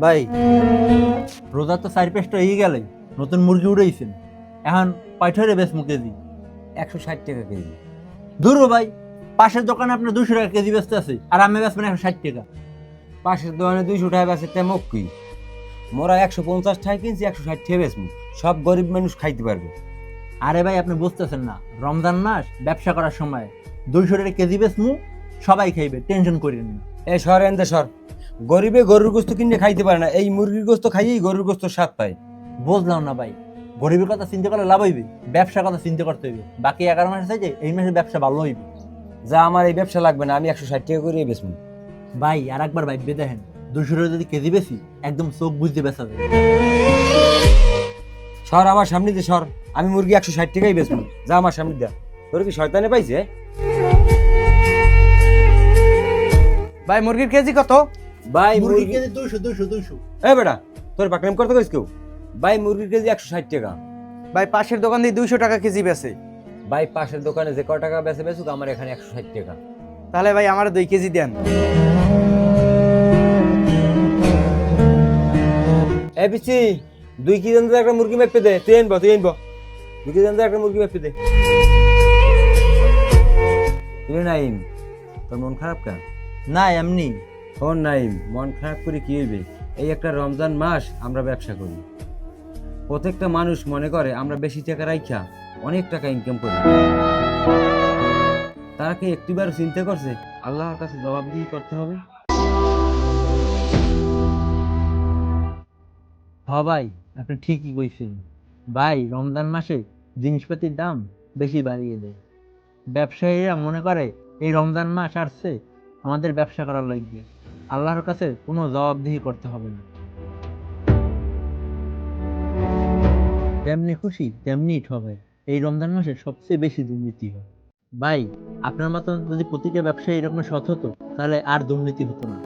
ভাই রোজা তো 4-5টা হয়ে গেলে নতুন মুরগি উড়াইছেন, এখন কয়টারে বেশ মুখে দিই? 160 টাকা কেজি। ধরো ভাই, পাশের দোকানে আপনার 200 টাকা কেজি বেচতে আছে, আর আমি বেচবেন 160 টাকা। পাশের দোকানে 200 টাকা বেচে তেমক কি, মোরা 150 টাকা কিনছি, 160 টাকা বেচমু। সব গরিব মানুষ খাইতে পারবে। আরে ভাই, আপনি বুঝতেছেন না, রমজান মাস ব্যবসা করার সময় 200 টাকা কেজি বেচমু, সবাই খাইবে, টেনশন করেন না। এই সর এনতে সর, গরিবে গরুর গোস্ত কিনে খাইতে পারে না, এই মুরগির গোস্ত খাইয়েই গরুর গোস্ত স্বাদ পায়। বুঝলাম না ভাই, গরিবের কথা চিন্তা করলে লাভ হইবে, ব্যবসার কথা চিন্তা করতে হইবে। বাকি 11 মাস আছে, এই মাসে ব্যবসা ভালো হইবে। যা আমার এই ব্যবসা লাগবে না, আমি 160 টাকা করে বেচমু। ভাই আর একবার ভাই দেখেন, 200 টাকা যদি কেজি বেশি, একদম চোখ বুঝতে বেচা যাবে। সর আমার সামনে দিয়ে সর, আমি মুরগি 160 টাকাই বেচমু। যা আমার সামনে দা, তোর কি শয়তানে পাইছে? ভাই মুরগির কেজি কত? ভাই মুরগি মুরগি কেজি 200। এ বেটা, তোর পাকনাম করতে কইস কেউ? ভাই মুরগির কেজি 160 টাকা। ভাই পাশের দোকান দিয়ে 200 টাকা কেজি বেচে। ভাই পাশের দোকানে যে ক টাকা বেচে বেচুক, আমার এখানে 160 টাকা। তাহলে ভাই আমার 2 কেজি দেন। এ পিসি, 2 কেজি আনতে একটা মুরগি মেপে দে। তুই আনবো 2 কেজি আনতে একটা মুরগি মেপে দে। তুই নাইম, তোর মন খারাপ কেন? না এমনি। ও নাইম, মন খারাপ করে কি হইবে? এই একটা রমজান মাস আমরা ব্যবসা করি, প্রত্যেকটা মানুষ মনে করে আমরা বেশি টাকা রাইখা অনেক টাকা ইনকাম করি। তারা কি একটিবার চিন্তা করছে আল্লাহর কাছে জবাবদিহি করতে হবে? ভাই আপনি ঠিকই কইছেন। ভাই রমজান মাসে জিনিসপাতির দাম বেশি বাড়িয়ে দেয়। ব্যবসায়ীরা মনে করে এই রমজান মাস আসছে আমাদের ব্যবসা করার লাগবে, আল্লাহর কাছে কোনো জবাবদিহি করতে হবে না। যেমনি খুশি তেমনি ঠকে, এই রমজান মাসে সবচেয়ে বেশি দুর্নীতি হয়। ভাই আপনার মতন যদি প্রতিটা ব্যবসায়ী এরকম সৎ হতো, তাহলে আর দুর্নীতি হতো না।